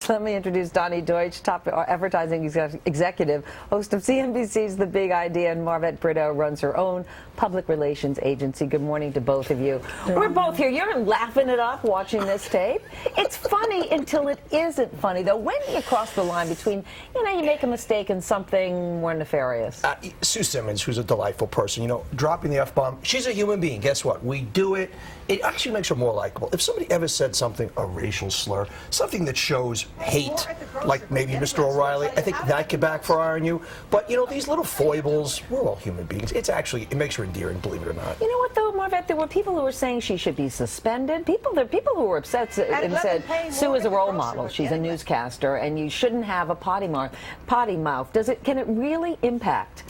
Let me introduce Donny Deutsch, top advertising executive, host of CNBC's The Big Idea, and Marvet Britto runs her own public relations agency. Good morning to both of you. We're both here. You're laughing it up watching this tape. It's funny until it isn't funny, though. When do you cross the line between, you make a mistake and something more nefarious? Sue Simmons, who's a delightful person, dropping the F-bomb, she's a human being. Guess what? We do it. It actually makes her more likable. If somebody ever said something, a racial slur, something that shows hate, like maybe Mr. O'Reilly, I think that could backfire on you. But, these little foibles, we're all human beings. It makes her endearing, believe it or not. You know what, though, Marvet? There were people who were saying she should be suspended. There are people who were upset and said, Sue is a role model. She's a newscaster, and you shouldn't have a potty mouth. Can it really impact?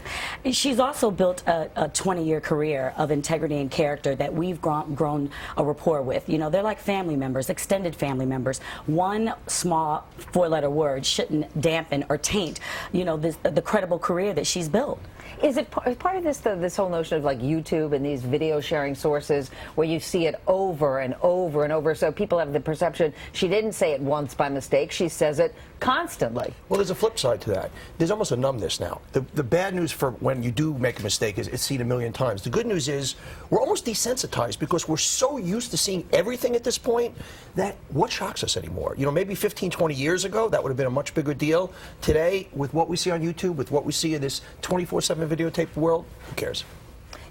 She's also built a 20-year career of integrity and character that we've grown a rapport with. They're like family members, extended family members. One small four-letter word shouldn't dampen or taint, the credible career that she's built. Is it part of this whole notion of like YouTube and these video sharing sources where you see it over and over and over, so people have the perception she didn't say it once by mistake, she says it constantly? Well, there's a flip side to that. There's almost a numbness now. The bad news for when you do make a mistake is it's seen a million times. The good news is we're almost desensitized because we're so used to seeing everything at this point that what shocks us anymore? Maybe 15, 20 years ago, that would have been a much bigger deal. Today, with what we see on YouTube, with what we see in this 24/7 videotape world, who cares?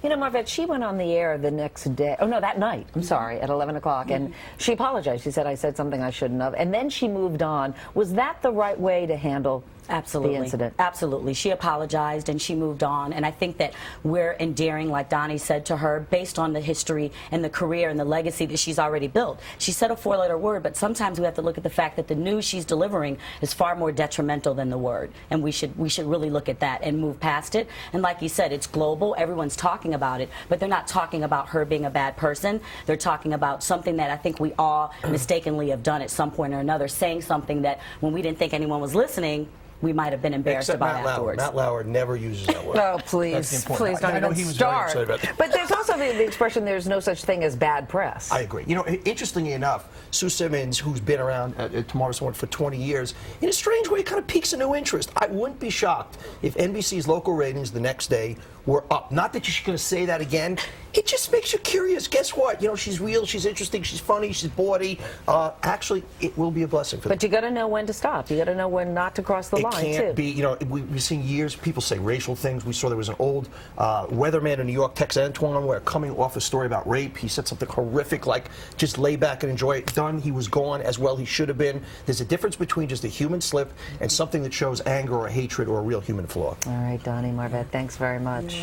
Marvet, she went on the air the next day, that night, I'm sorry, at 11 o'clock, and she apologized. She said, I said something I shouldn't have, and then she moved on. Was that the right way to handle the incident? Absolutely. She apologized and she moved on, and I think that we're endearing, like Donny said to her, based on the history and the career and the legacy that she's already built. She said a four-letter word, but sometimes we have to look at the fact that the news she's delivering is far more detrimental than the word, and we should really look at that and move past it. And like you said, it's global. Everyone's talking about it, but they're not talking about her being a bad person. They're talking about something that I think we all mistakenly have done at some point or another, saying something that when we didn't think anyone was listening, we might have been embarrassed about afterwards. Matt Lauer never uses that word. Oh, please, don't even start. But there's also the expression, there's no such thing as bad press. I agree. Interestingly enough, Sue Simmons, who's been around at Tomorrow's Morning for 20 years, in a strange way kind of piques a new interest. I wouldn't be shocked if NBC's local ratings the next day were up. Not that she's going to say that again. It just makes you curious. Guess what? She's real, she's interesting, she's funny, she's bawdy. Actually, it will be a blessing for them. But you got to know when to stop. You got to know when not to cross the line, too. It can't be, we've seen years, people say racial things. We saw there was an old weatherman in New York, Tex Antoine, where coming off a story about rape, he said something horrific like, just lay back and enjoy it. Done, he was gone as well he should have been. There's a difference between just a human slip and something that shows anger or hatred or a real human flaw. All right, Donny, Marvet, thanks very much.